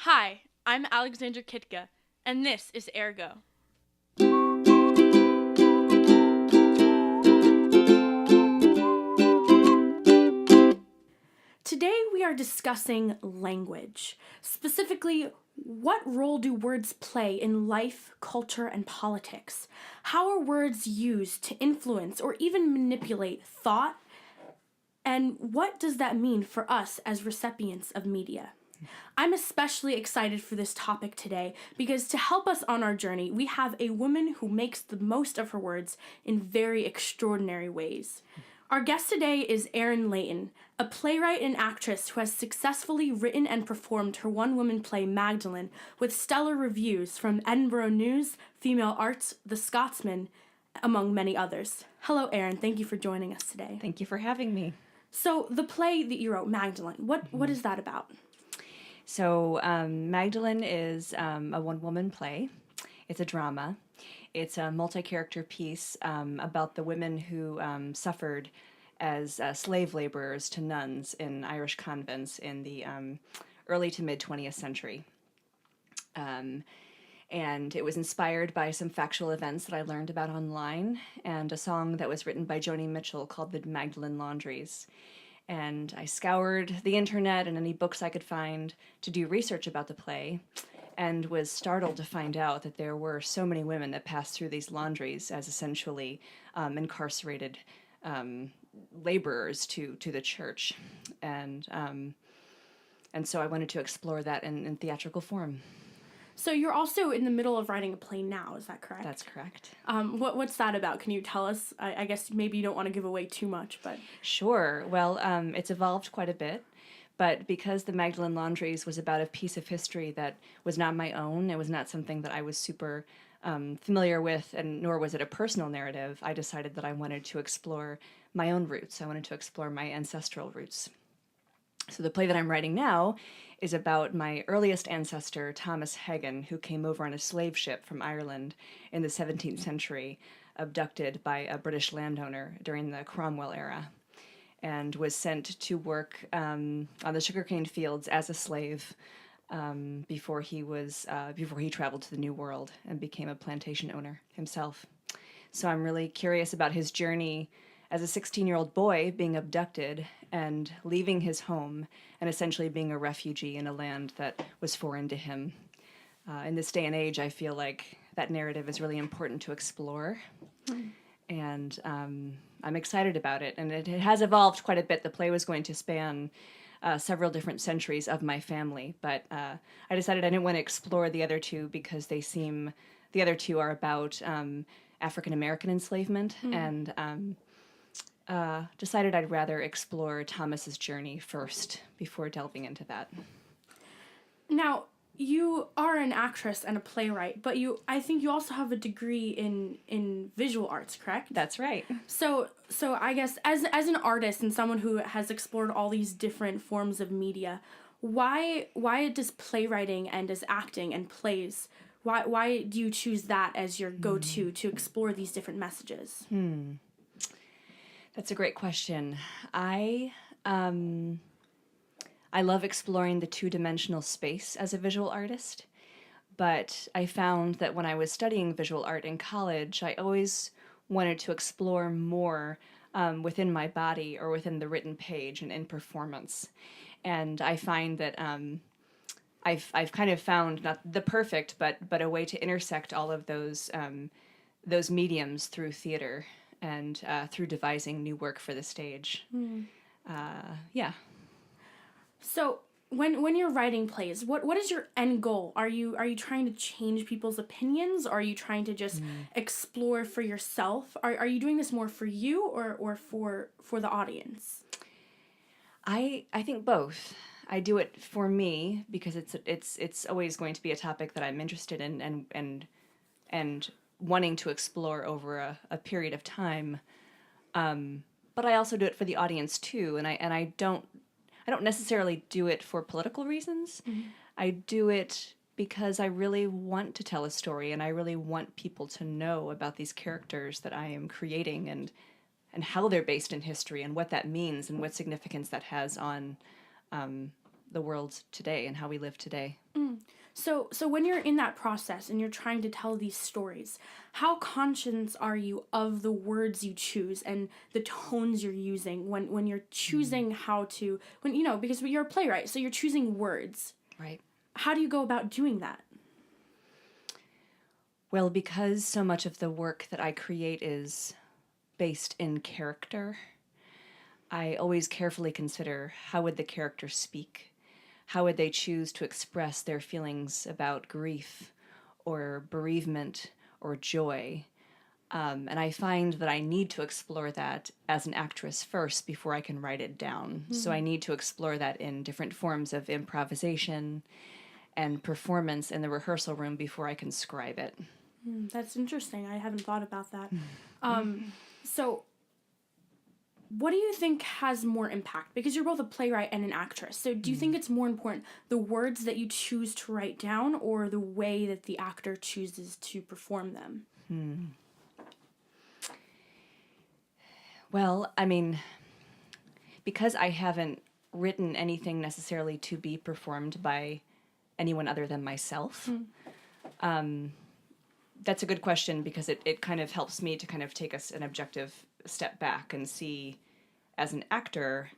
Hi, I'm Alexandra Kitka, and this is Ergo. Today we are discussing language. Specifically, what role do words play in life, culture, and politics? How are words used to influence or even manipulate thought? And what does that mean for us as recipients of media? I'm especially excited for this topic today because to help us on our journey, we have a woman who makes the most of her words in very extraordinary ways. Our guest today is Leighton, a playwright and actress who has successfully written and performed her one-woman play Magdalene with stellar reviews from Edinburgh News, Female Arts, The Scotsman, among many others. Hello, Erin. Thank you for joining us today. Thank you for having me. So, the play that you wrote, Magdalene, what is that about? So, Magdalene is a one-woman play. It's a drama. It's a multi-character piece about the women who suffered as slave laborers to nuns in Irish convents in the early to mid-20th century. And it was inspired by some factual events that I learned about online and a song that was written by Joni Mitchell called The Magdalene Laundries. And I scoured the internet and any books I could find to do research about the play, and was startled to find out that there were so many women that passed through these laundries as essentially incarcerated laborers to the church. And so I wanted to explore that in theatrical form. So you're also in the middle of writing a play now, is that correct? That's correct. What's that about? Can you tell us? I guess maybe you don't want to give away too much, but... Sure. Well, it's evolved quite a bit, but because the Magdalene Laundries was about a piece of history that was not my own, it was not something that I was super familiar with, and nor was it a personal narrative, I decided that I wanted to explore my own roots. I wanted to explore my ancestral roots. So the play that I'm writing now is about my earliest ancestor, Thomas Hagan, who came over on a slave ship from Ireland in the 17th century, abducted by a British landowner during the Cromwell era, and was sent to work on the sugarcane fields as a slave before he traveled to the New World and became a plantation owner himself. So I'm really curious about his journey as a 16-year-old boy being abducted and leaving his home and essentially being a refugee in a land that was foreign to him. In this day and age, I feel like that narrative is really important to explore. And I'm excited about it. And it has evolved quite a bit. The play was going to span several different centuries of my family, but I decided I didn't want to explore the other two because the other two are about African-American enslavement, and decided I'd rather explore Thomas's journey first before delving into that. Now, you are an actress and a playwright, but I think you also have a degree in visual arts, correct? That's right. So I guess as an artist and someone who has explored all these different forms of media, why does playwriting and as acting and plays, why do you choose that as your go-to to explore these different messages? That's a great question. I love exploring the two-dimensional space as a visual artist, but I found that when I was studying visual art in college, I always wanted to explore more within my body or within the written page and in performance. And I find that I've kind of found not the perfect, but a way to intersect all of those mediums through theater and through devising new work for the stage. Yeah. So when you're writing plays, what is your end goal? Are you trying to change people's opinions? Or are you trying to just explore for yourself? Are you doing this more for you or for the audience? I think both. I do it for me because it's always going to be a topic that I'm interested in and wanting to explore over a period of time. But I also do it for the audience too, and I don't necessarily do it for political reasons. I do it because I really want to tell a story, and I really want people to know about these characters that I am creating and how they're based in history and what that means and what significance that has on the world today and how we live today. Mm. So when you're in that process and you're trying to tell these stories, how conscious are you of the words you choose and the tones you're using when you're choosing how to, when you know, because you're a playwright, so you're choosing words. Right. How do you go about doing that? Well, because so much of the work that I create is based in character, I always carefully consider how would the character speak? How would they choose to express their feelings about grief or bereavement or joy? And I find that I need to explore that as an actress first before I can write it down. So I need to explore that in different forms of improvisation and performance in the rehearsal room before I can scribe it. That's interesting. I haven't thought about that. So what do you think has more impact? Because you're both a playwright and an actress. So do you think it's more important the words that you choose to write down or the way that the actor chooses to perform them? Well, I mean, because I haven't written anything necessarily to be performed by anyone other than myself, that's a good question because it kind of helps me to kind of take an objective step back and see as an actor,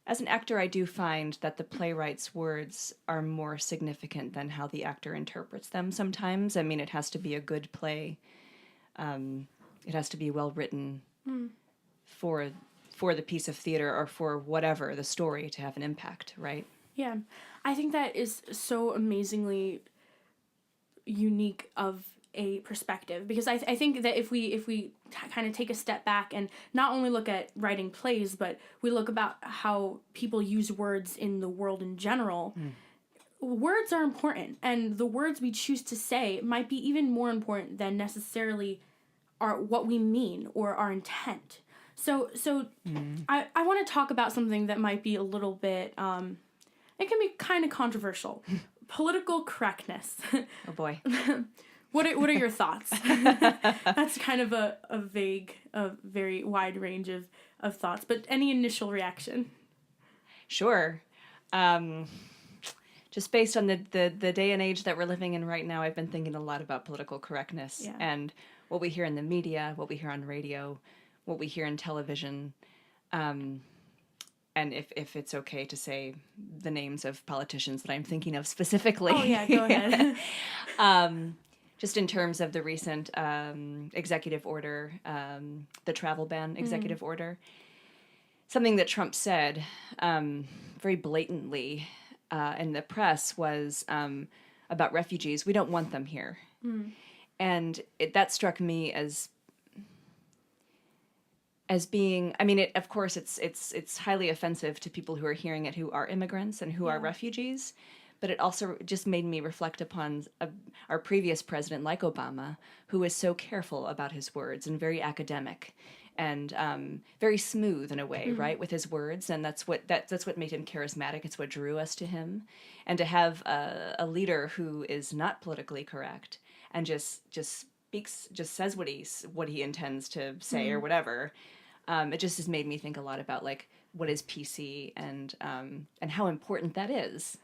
I do find that the playwright's words are more significant than how the actor interprets them sometimes. I mean, it has to be a good play. It has to be well written for the piece of theater or for whatever, the story, to have an impact, right? Yeah. I think that is so amazingly unique of a perspective because I think that if we kind of take a step back and not only look at writing plays but we look about how people use words in the world in general, words are important and the words we choose to say might be even more important than necessarily what we mean or our intent. So I want to talk about something that might be a little bit it can be kind of controversial. Political correctness. Oh boy. What are your thoughts? That's kind of a vague, very wide range of thoughts, but any initial reaction? Sure. Just based on the day and age that we're living in right now, I've been thinking a lot about political correctness and what we hear in the media, what we hear on radio, what we hear in television, and if it's okay to say the names of politicians that I'm thinking of specifically. Oh yeah, go ahead. Just in terms of the recent executive order, the travel ban executive order, something that Trump said very blatantly in the press was about refugees. We don't want them here. And that struck me as being, I mean, of course, it's highly offensive to people who are hearing it who are immigrants and who are refugees. But it also just made me reflect upon our previous president, like Obama, who was so careful about his words and very academic and very smooth in a way, right, with his words. And that's what made him charismatic. It's what drew us to him. And to have a leader who is not politically correct and just speaks, just says what he intends to say or whatever. It just has made me think a lot about like what is PC and how important that is.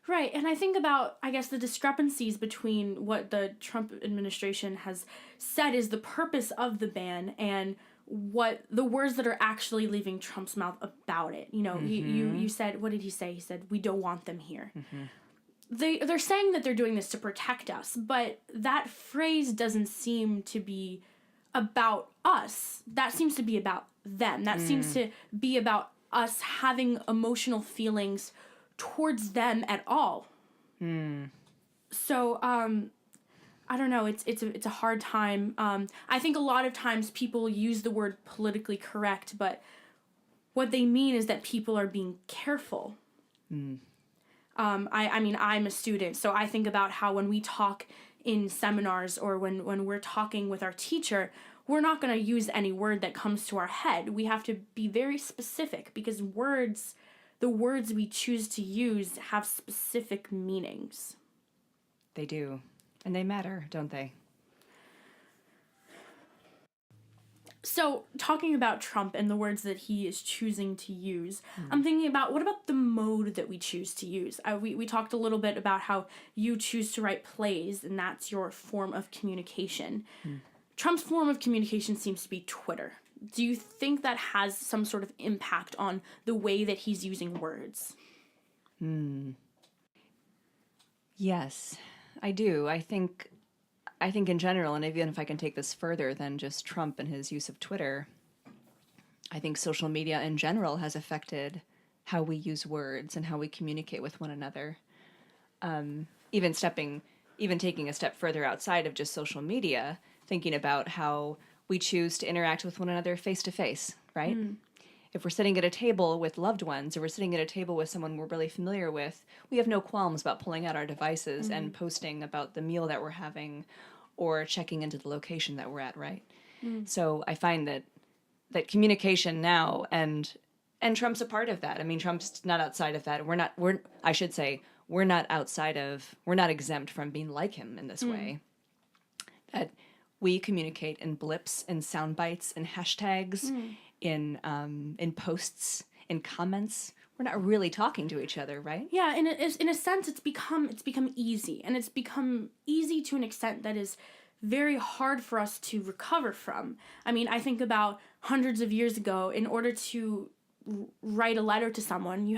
Right, and I think about, I guess, the discrepancies between what the Trump administration has said is the purpose of the ban and what the words that are actually leaving Trump's mouth about it. You know, you said, what did he say? He said, we don't want them here. They're saying that they're doing this to protect us, but that phrase doesn't seem to be about us. That seems to be about them. That seems to be about us having emotional feelings towards them at all. So I don't know, it's a hard time. I think a lot of times people use the word politically correct, but what they mean is that people are being careful. I mean, I'm a student, so I think about how when we talk in seminars or when we're talking with our teacher, we're not going to use any word that comes to our head. We have to be very specific because the words we choose to use have specific meanings. They do. And they matter, don't they? So, talking about Trump and the words that he is choosing to use, I'm thinking about what about the mode that we choose to use? We talked a little bit about how you choose to write plays, and that's your form of communication. Trump's form of communication seems to be Twitter. Do you think that has some sort of impact on the way that he's using words? Yes, I do. I think in general, and even if I can take this further than just Trump and his use of Twitter, I think social media in general has affected how we use words and how we communicate with one another. Even taking a step further outside of just social media, thinking about how we choose to interact with one another face to face, right? If we're sitting at a table with loved ones or we're sitting at a table with someone we're really familiar with, we have no qualms about pulling out our devices and posting about the meal that we're having or checking into the location that we're at, right? So I find that communication now and Trump's a part of that. I mean, Trump's not outside of that. We're not exempt from being like him in this way. That we communicate in blips and sound bites and hashtags, in posts, in comments. We're not really talking to each other, right? Yeah, in a sense, it's become easy, and it's become easy to an extent that is very hard for us to recover from. I mean, I think about hundreds of years ago, in order to write a letter to someone,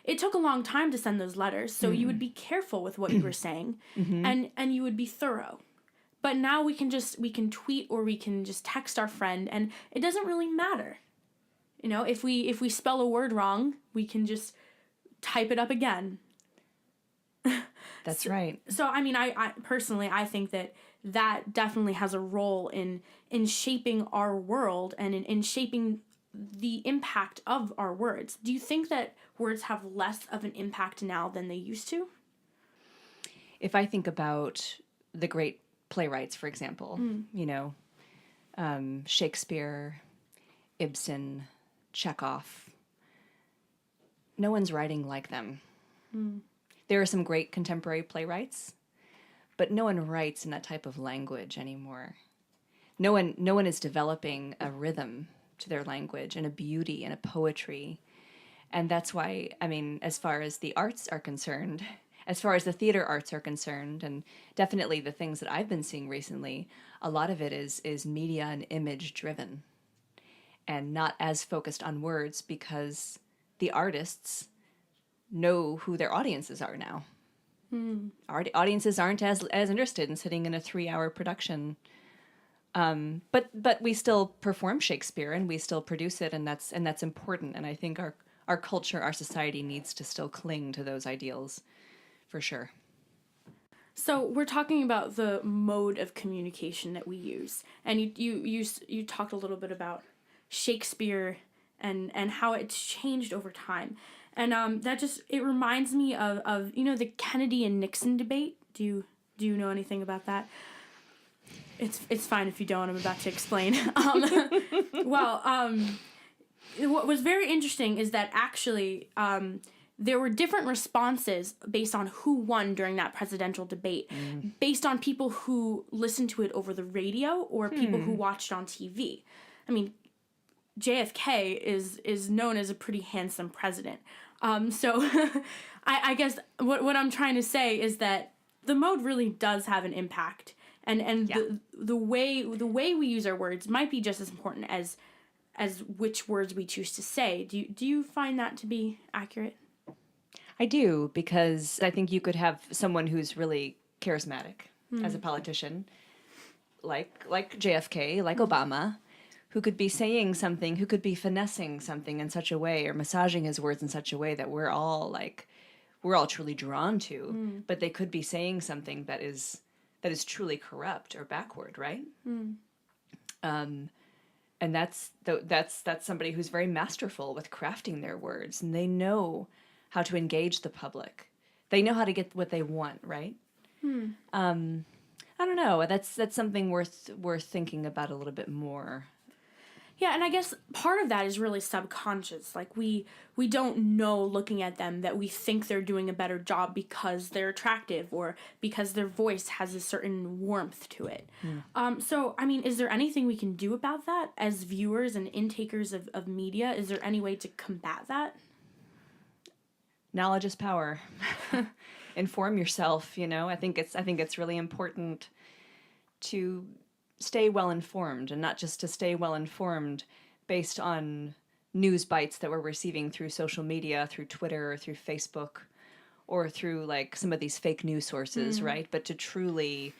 it took a long time to send those letters, so you would be careful with what you were saying, and you would be thorough. But now we can tweet or we can just text our friend, and it doesn't really matter. You know, if we spell a word wrong, we can just type it up again. That's right. So I mean, I personally think that definitely has a role in shaping our world and in shaping the impact of our words. Do you think that words have less of an impact now than they used to? If I think about the great playwrights, for example, Shakespeare, Ibsen, Chekhov, no one's writing like them. There are some great contemporary playwrights, but no one writes in that type of language anymore. No one is developing a rhythm to their language and a beauty and a poetry. And that's why, I mean, as far as the arts are concerned, as far as the theater arts are concerned, and definitely the things that I've been seeing recently, a lot of it is media and image driven and not as focused on words because the artists know who their audiences are now. Audiences aren't as interested in sitting in a 3-hour production. But we still perform Shakespeare and we still produce it, and that's important. And I think our culture, our society needs to still cling to those ideals, for sure. So we're talking about the mode of communication that we use, and you talked a little bit about Shakespeare and how it's changed over time, and it reminds me of the Kennedy and Nixon debate. Do you know anything about that? It's fine if you don't. I'm about to explain. What was very interesting is that actually there were different responses based on who won during that presidential debate, based on people who listened to it over the radio or people who watched on TV. I mean, JFK is known as a pretty handsome president. So I guess what I'm trying to say is that the mode really does have an impact. And yeah. the way we use our words might be just as important as which words we choose to say. Do you find that to be accurate? I do, because I think you could have someone who's really charismatic as a politician, like JFK, like Obama, who could be saying something, who could be finessing something in such a way or massaging his words in such a way that we're all truly drawn to, but they could be saying something that is truly corrupt or backward, right? And that's somebody who's very masterful with crafting their words, and they know how to engage the public. They know how to get what they want, right? I don't know. That's something worth thinking about a little bit more. Yeah, and I guess part of that is really subconscious. Like we don't know looking at them that we think they're doing a better job because they're attractive or because their voice has a certain warmth to it. So, I mean, is there anything we can do about that as viewers and intakers of media? Is there any way to combat that? Knowledge is power. Inform yourself, you know. I think it's really important to stay well informed, and not just to stay well informed based on news bites that we're receiving through social media, through Twitter or through Facebook or through like some of these fake news sources, right? But to truly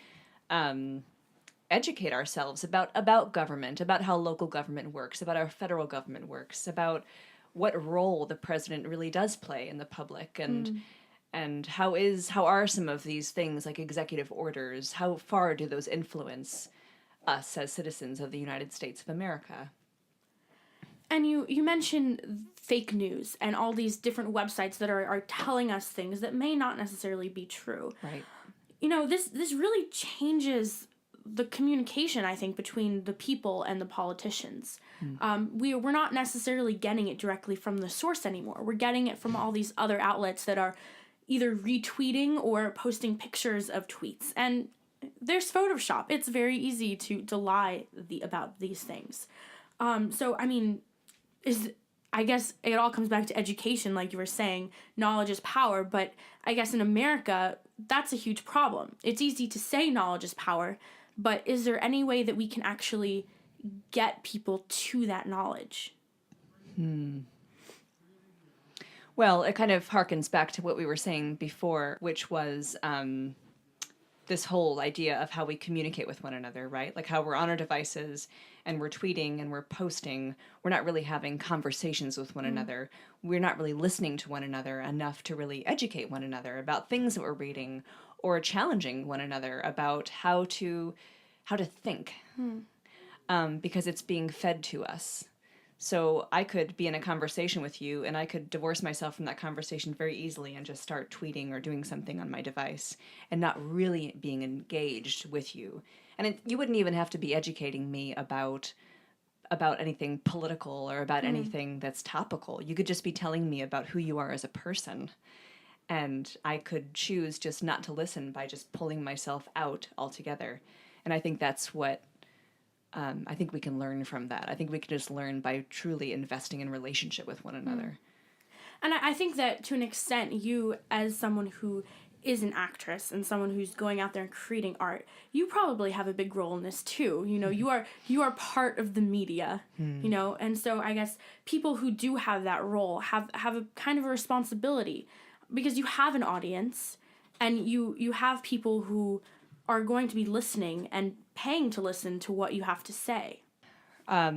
educate ourselves about government, about how local government works, about our federal government works, about what role the president really does play in the public, and how are some of these things like executive orders, how far do those influence us as citizens of the United States of America? And you mentioned fake news and all these different websites that are telling us things that may not necessarily be true. Right. You know, this really changes the communication, I think, between the people and the politicians. We're not necessarily getting it directly from the source anymore. We're getting it from all these other outlets that are either retweeting or posting pictures of tweets. And there's Photoshop. It's very easy to lie about these things. So, I mean, I guess it all comes back to education, like you were saying. Knowledge is power, but I guess in America, that's a huge problem. It's easy to say knowledge is power, but is there any way that we can actually get people to that knowledge? Well, it kind of harkens back to what we were saying before, which was this whole idea of how we communicate with one another, right? Like how we're on our devices and we're tweeting and we're posting. We're not really having conversations with one another. We're not really listening to one another enough to really educate one another about things that we're reading, or challenging one another about how to think, because it's being fed to us. So I could be in a conversation with you and I could divorce myself from that conversation very easily and just start tweeting or doing something on my device and not really being engaged with you. And you wouldn't even have to be educating me about anything political or about anything that's topical. You could just be telling me about who you are as a person. And I could choose just not to listen by just pulling myself out altogether. And I think that's what I think we can learn from that. I think we can just learn by truly investing in relationship with one another. And I think that to an extent, you as someone who is an actress and someone who's going out there and creating art, you probably have a big role in this too. You know, you are part of the media, you know, and so I guess people who do have that role have a kind of a responsibility, because you have an audience and you have people who are going to be listening and paying to listen to what you have to say. I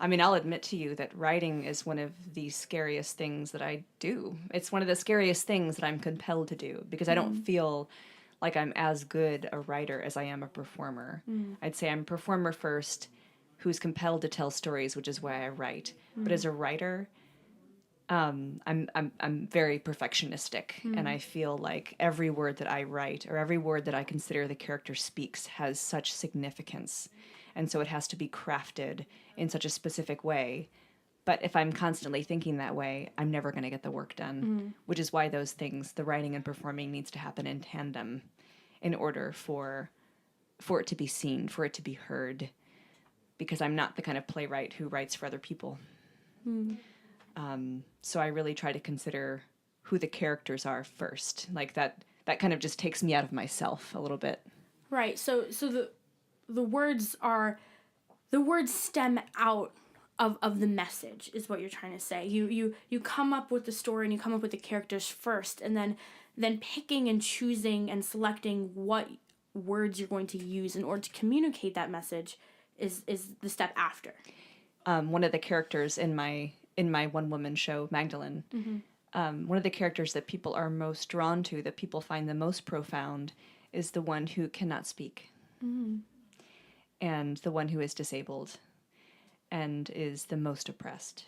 mean, I'll admit to you that writing is one of the scariest things that I do. It's one of the scariest things that I'm compelled to do, because I don't feel like I'm as good a writer as I am a performer. I'd say I'm a performer first, who's compelled to tell stories, which is why I write. But as a writer, I'm very perfectionistic, and I feel like every word that I write or every word that I consider the character speaks has such significance, and so it has to be crafted in such a specific way. But if I'm constantly thinking that way, I'm never going to get the work done, which is why those things, the writing and performing, needs to happen in tandem in order for it to be seen, for it to be heard, because I'm not the kind of playwright who writes for other people. So I really try to consider who the characters are first. Like that kind of just takes me out of myself a little bit. Right. So the words stem out of the message, is what you're trying to say. You come up with the story and you come up with the characters first, and then picking and choosing and selecting what words you're going to use in order to communicate that message is the step after. One of the characters in my one-woman show, Magdalene, one of the characters that people are most drawn to, that people find the most profound, is the one who cannot speak. And the one who is disabled and is the most oppressed.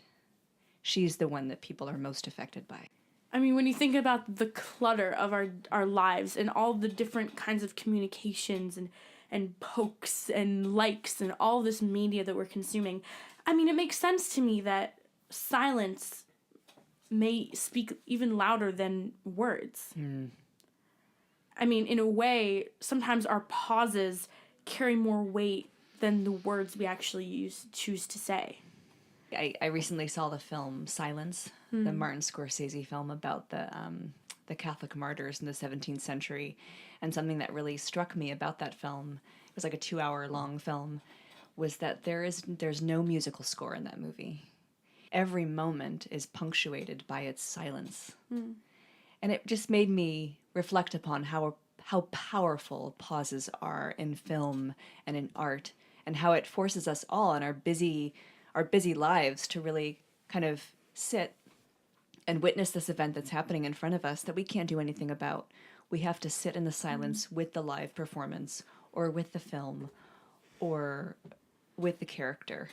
She's the one that people are most affected by. I mean, when you think about the clutter of our lives and all the different kinds of communications and pokes and likes and all this media that we're consuming, I mean, it makes sense to me that silence may speak even louder than words. I mean, in a way, sometimes our pauses carry more weight than the words we actually choose to say. I recently saw the film Silence, the Martin Scorsese film about the Catholic martyrs in the 17th century. And something that really struck me about that film, it was like a 2-hour long film, was that there's no musical score in that movie. Every moment is punctuated by its silence. And it just made me reflect upon how powerful pauses are in film and in art, and how it forces us all in our busy lives to really kind of sit and witness this event that's happening in front of us that we can't do anything about. We have to sit in the silence with the live performance, or with the film, or with the character.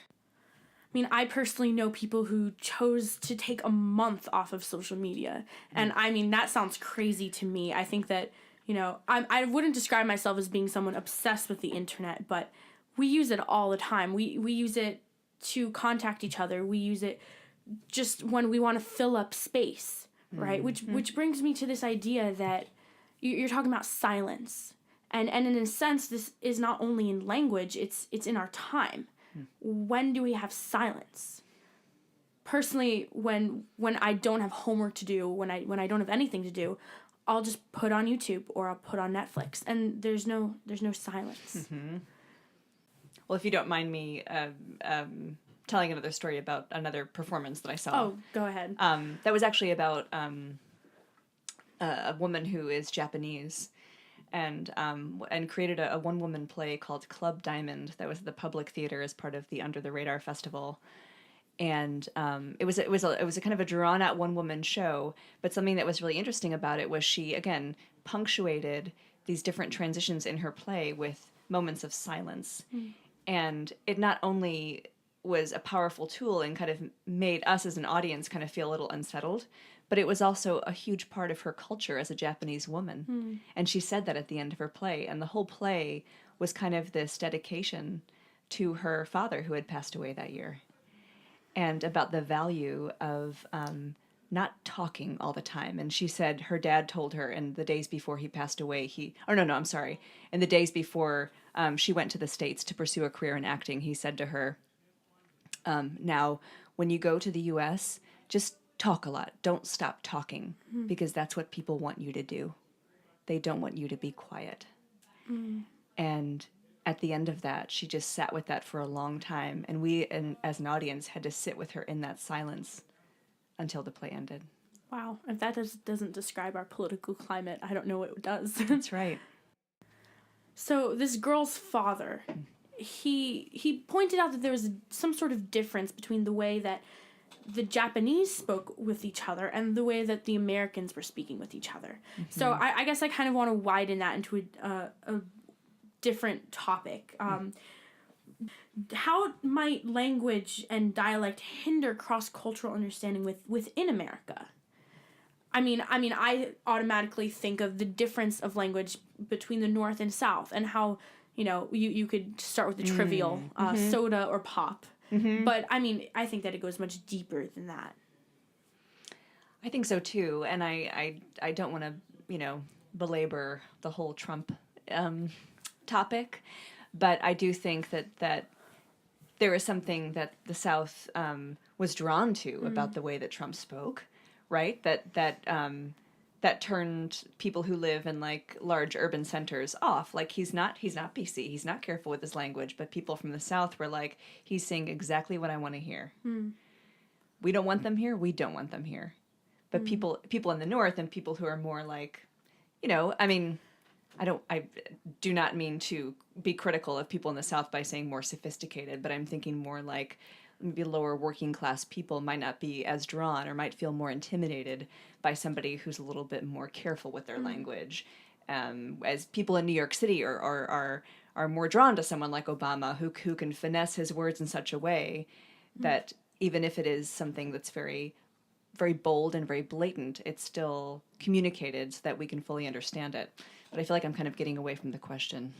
I mean, I personally know people who chose to take a month off of social media. And I mean, that sounds crazy to me. I think that, I wouldn't describe myself as being someone obsessed with the internet, but we use it all the time. We use it to contact each other. We use it just when we want to fill up space, right? Which brings me to this idea that you're talking about silence. And in a sense, this is not only in language, it's in our time. When do we have silence? Personally, when I don't have homework to do, when I don't have anything to do, I'll just put on YouTube or I'll put on Netflix, and there's no silence. Well, if you don't mind me telling another story about another performance that I saw. Oh, go ahead. That was actually about a woman who is Japanese, and created a one-woman play called Club Diamond that was at the Public Theater as part of the Under the Radar Festival. And it was a kind of a drawn-out one-woman show, but something that was really interesting about it was she, again, punctuated these different transitions in her play with moments of silence. And it not only was a powerful tool and kind of made us as an audience kind of feel a little unsettled, but it was also a huge part of her culture as a Japanese woman. And she said that at the end of her play. And the whole play was kind of this dedication to her father who had passed away that year, and about the value of not talking all the time. And she said her dad told her in the days before he passed away, in the days before she went to the States to pursue a career in acting, he said to her, now, when you go to the U.S., just talk a lot. Don't stop talking, because that's what people want you to do. They don't want you to be quiet. And at the end of that, she just sat with that for a long time, and we, as an audience, had to sit with her in that silence until the play ended. Wow. If that doesn't describe our political climate, I don't know what does. That's right. So this girl's father, he pointed out that there was some sort of difference between the way that the Japanese spoke with each other and the way that the Americans were speaking with each other. So I guess I kind of want to widen that into a different topic. How might language and dialect hinder cross-cultural understanding within America? I mean, I automatically think of the difference of language between the North and South, and how, you could start with the trivial, soda or pop. But, I mean, I think that it goes much deeper than that. I think so, too. And I don't want to, belabor the whole Trump topic, but I do think that there is something that the South was drawn to about the way that Trump spoke, right? That turned people who live in like large urban centers off. Like he's not PC, he's not careful with his language, but people from the South were like, he's saying exactly what I want to hear. We don't want them here, we don't want them here. But people in the North and people who are more like, I do not mean to be critical of people in the South by saying more sophisticated, but I'm thinking more like maybe lower working class people might not be as drawn or might feel more intimidated by somebody who's a little bit more careful with their language. As people in New York City are more drawn to someone like Obama who can finesse his words in such a way that even if it is something that's very very bold and very blatant, it's still communicated so that we can fully understand it. But I feel like I'm kind of getting away from the question.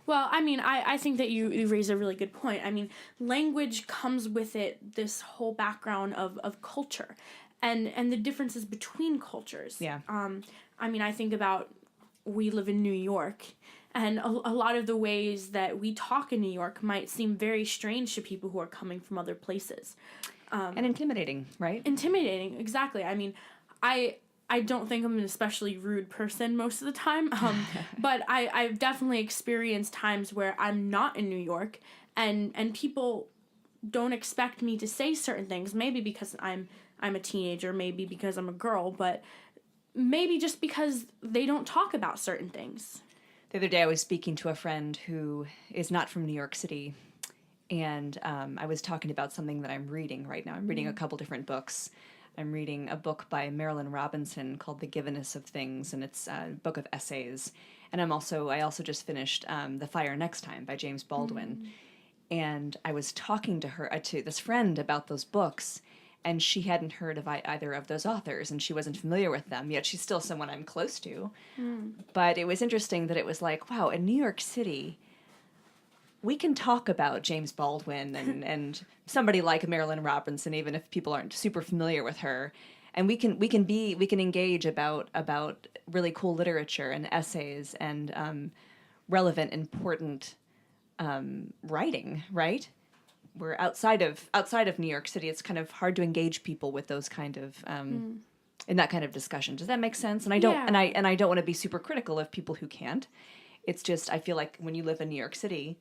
Well, I mean, I think that you raise a really good point. I mean, language comes with it this whole background of culture and the differences between cultures. Yeah. I mean, I think about we live in New York, and a lot of the ways that we talk in New York might seem very strange to people who are coming from other places. And intimidating, right? Intimidating, exactly. I mean, I don't think I'm an especially rude person most of the time, but I've definitely experienced times where I'm not in New York, and people don't expect me to say certain things, maybe because I'm a teenager, maybe because I'm a girl, but maybe just because they don't talk about certain things. The other day I was speaking to a friend who is not from New York City, and I was talking about something that I'm reading right now. I'm reading a couple different books. I'm reading a book by Marilyn Robinson called The Givenness of Things, and it's a book of essays. And I also just finished The Fire Next Time by James Baldwin. And I was talking to her, to this friend, about those books, and she hadn't heard of either of those authors, and she wasn't familiar with them, yet she's still someone I'm close to. But it was interesting that it was like, wow, in New York City, we can talk about James Baldwin and somebody like Marilyn Robinson, even if people aren't super familiar with her, and we can engage about really cool literature and essays and relevant, important writing, right? We're outside of New York City. It's kind of hard to engage people with those kind of in that kind of discussion. Does that make sense? And I don't and I don't want to be super critical of people who can't. It's just I feel like when you live in New York City,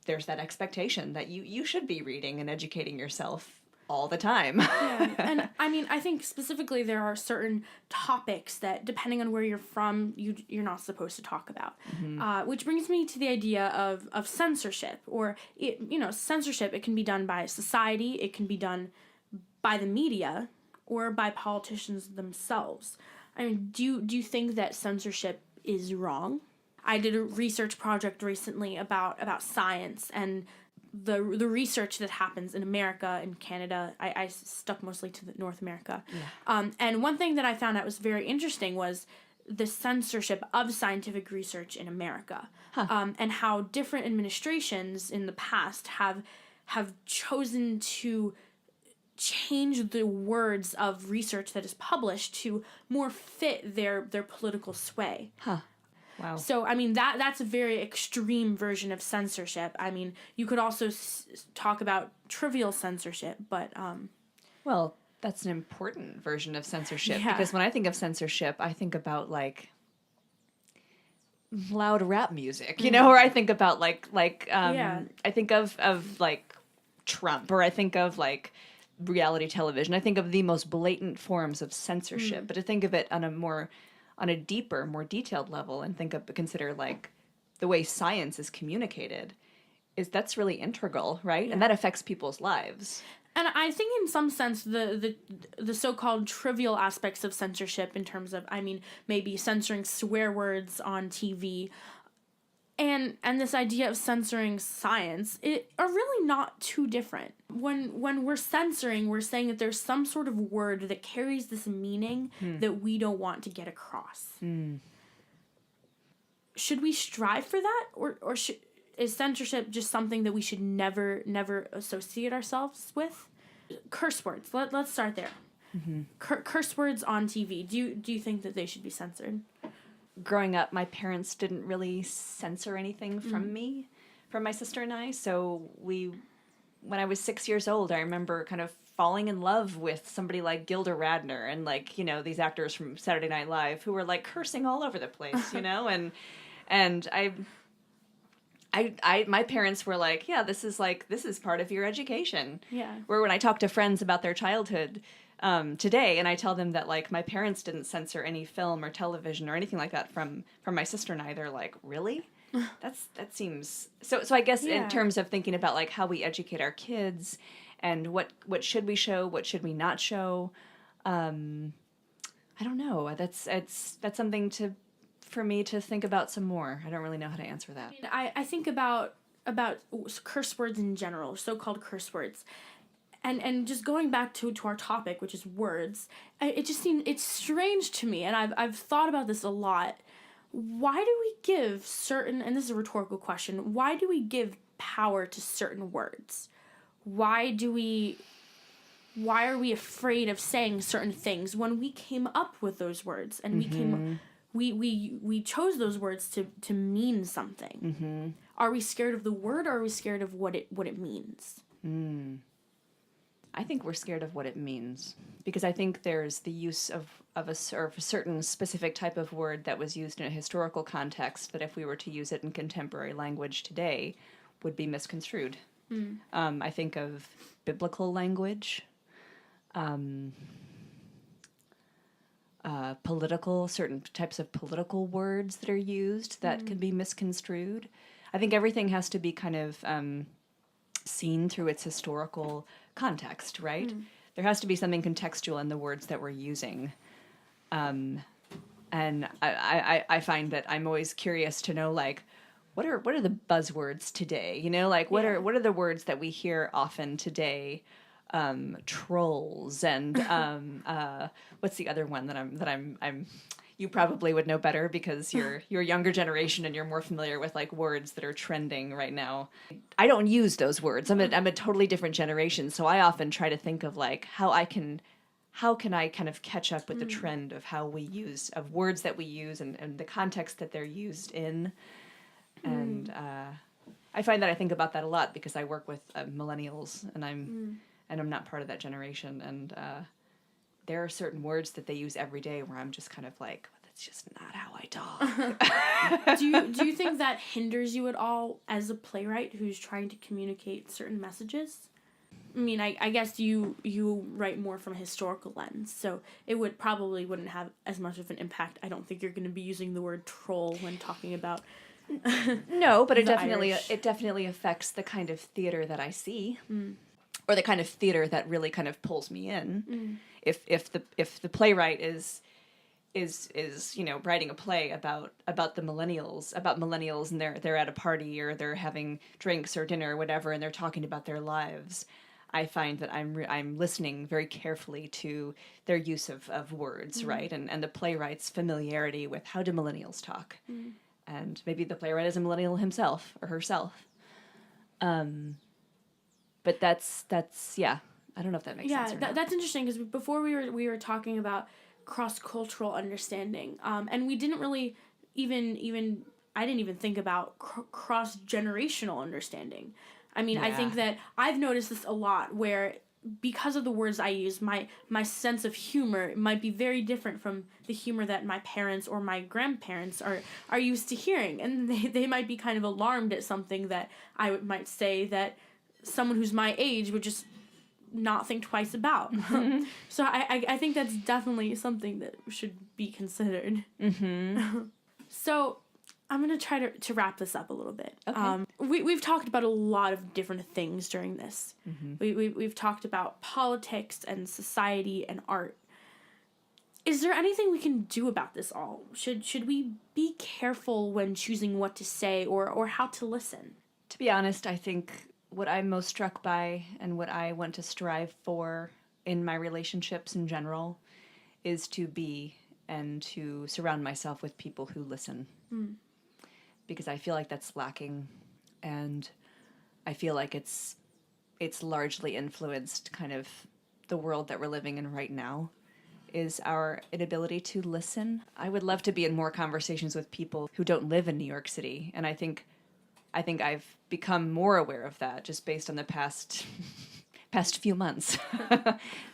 there's that expectation that you should be reading and educating yourself all the time. Yeah. And I mean, I think specifically there are certain topics that, depending on where you're from, you're not supposed to talk about. Which brings me to the idea of censorship, or censorship. It can be done by society, it can be done by the media, or by politicians themselves. I mean, do you think that censorship is wrong? I did a research project recently about science and the research that happens in America and Canada. I stuck mostly to North America. Yeah. And one thing that I found out was very interesting was the censorship of scientific research in America. And how different administrations in the past have chosen to change the words of research that is published to more fit their political sway. Wow. So, I mean, that's a very extreme version of censorship. I mean, you could also talk about trivial censorship, but... Well, that's an important version of censorship, because when I think of censorship, I think about, like, loud rap music, or I think about, I think of, like, Trump, or I think of, like, reality television. I think of the most blatant forms of censorship, but to think of it on a deeper, more detailed level, and consider like the way science is communicated, that's really integral, right? Yeah. And that affects people's lives. And I think in some sense the so-called trivial aspects of censorship, in terms of, I mean, maybe censoring swear words on TV, and this idea of censoring science, are really not too different. When we're censoring, we're saying that there's some sort of word that carries this meaning that we don't want to get across. Should we strive for that, or is censorship just something that we should never associate ourselves with? Curse words. Let's start there. Curse words on TV. Do you think that they should be censored? Growing up, my parents didn't really censor anything from my sister and I. So when I was 6 years old, I remember kind of falling in love with somebody like Gilda Radner and, like, these actors from Saturday Night Live who were like cursing all over the place, and my parents were like, yeah, this is part of your education. Yeah. Where when I talk to friends about their childhood today, and I tell them that, like, my parents didn't censor any film or television or anything like that from my sister and I, they're like, really? That seems so I guess in terms of thinking about, like, how we educate our kids and what should we show, what should we not show, I don't know. That's something for me to think about some more. I don't really know how to answer that. I think about curse words in general, so-called curse words. And just going back to our topic, which is words, it's strange to me, and I've thought about this a lot. Why do we give certain, and this is a rhetorical question, why do we give power to certain words? Why are we afraid of saying certain things when we came up with those words, and we chose those words to mean something? Are we scared of the word, or are we scared of what it means? I think we're scared of what it means, because I think there's the use of a certain specific type of word that was used in a historical context that if we were to use it in contemporary language today would be misconstrued. I think of biblical language, certain types of political words that are used that can be misconstrued. I think everything has to be kind of seen through its historical context, right? There has to be something contextual in the words that we're using. And I find that I'm always curious to know, like, what are the buzzwords today? You know, like what are the words that we hear often today? Trolls and what's the other one that I'm you probably would know better because you're a younger generation and you're more familiar with like words that are trending right now. I don't use those words. I'm a totally different generation, so I often try to think of like how can I kind of catch up with the trend of of words that we use and the context that they're used in. And I find that I think about that a lot because I work with millennials and I'm not part of that generation, and there are certain words that they use every day where I'm just kind of like, that's just not how I talk. Do you think that hinders you at all as a playwright who's trying to communicate certain messages? I mean, I guess you write more from a historical lens, so it wouldn't have as much of an impact. I don't think you're going to be using the word troll when talking about. No, but it Irish. definitely affects the kind of theater that I see. Or the kind of theater that really kind of pulls me in. If the playwright is writing a play about the millennials and they're at a party or they're having drinks or dinner or whatever and they're talking about their lives, I find that I'm listening very carefully to their use of words, right? And the playwright's familiarity with how do millennials talk. And maybe the playwright is a millennial himself or herself. But that's yeah. I don't know if that makes sense or not. That's interesting because before we were talking about cross-cultural understanding, and we didn't really even I didn't even think about cross-generational understanding. I mean, I think that I've noticed this a lot where because of the words I use, my sense of humor might be very different from the humor that my parents or my grandparents are used to hearing, and they might be kind of alarmed at something that I might say that someone who's my age would just not think twice about. So I think that's definitely something that should be considered. So I'm going to try to wrap this up a little bit. Okay. We've talked about a lot of different things during this. We've talked about politics and society and art. Is there anything we can do about this all? Should we be careful when choosing what to say or how to listen? To be honest, I think what I'm most struck by and what I want to strive for in my relationships in general is to be and to surround myself with people who listen. Because I feel like that's lacking, and I feel like it's largely influenced kind of the world that we're living in right now is our inability to listen. I would love to be in more conversations with people who don't live in New York City, and I think I've become more aware of that just based on the past few months.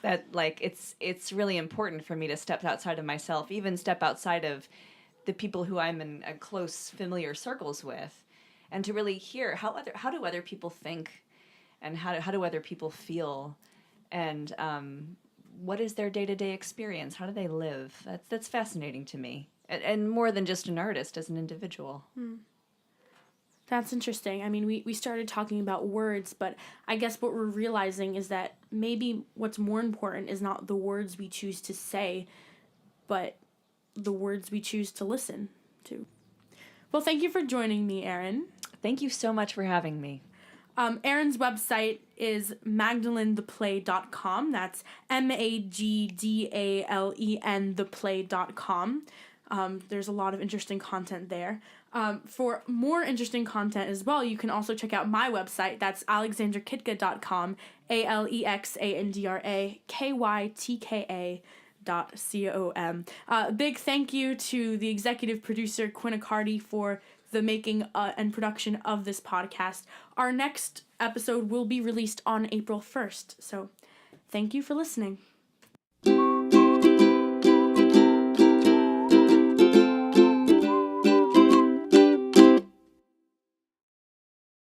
That like it's really important for me to step outside of myself, even step outside of the people who I'm in close familiar circles with, and to really hear how do other people think, and how do other people feel, and what is their day-to-day experience? How do they live? That's fascinating to me, and more than just an artist, as an individual. That's interesting. I mean, we started talking about words, but I guess what we're realizing is that maybe what's more important is not the words we choose to say, but the words we choose to listen to. Well, thank you for joining me, Erin. Thank you so much for having me. Erin's website is magdalentheplay.com. That's Magdalen theplay.com. There's a lot of interesting content there. For more interesting content as well, you can also check out my website. That's alexandrakytka.com, AlexandraKytka.com. Big thank you to the executive producer, Quinn Accardi, for the making and production of this podcast. Our next episode will be released on April 1st. So thank you for listening.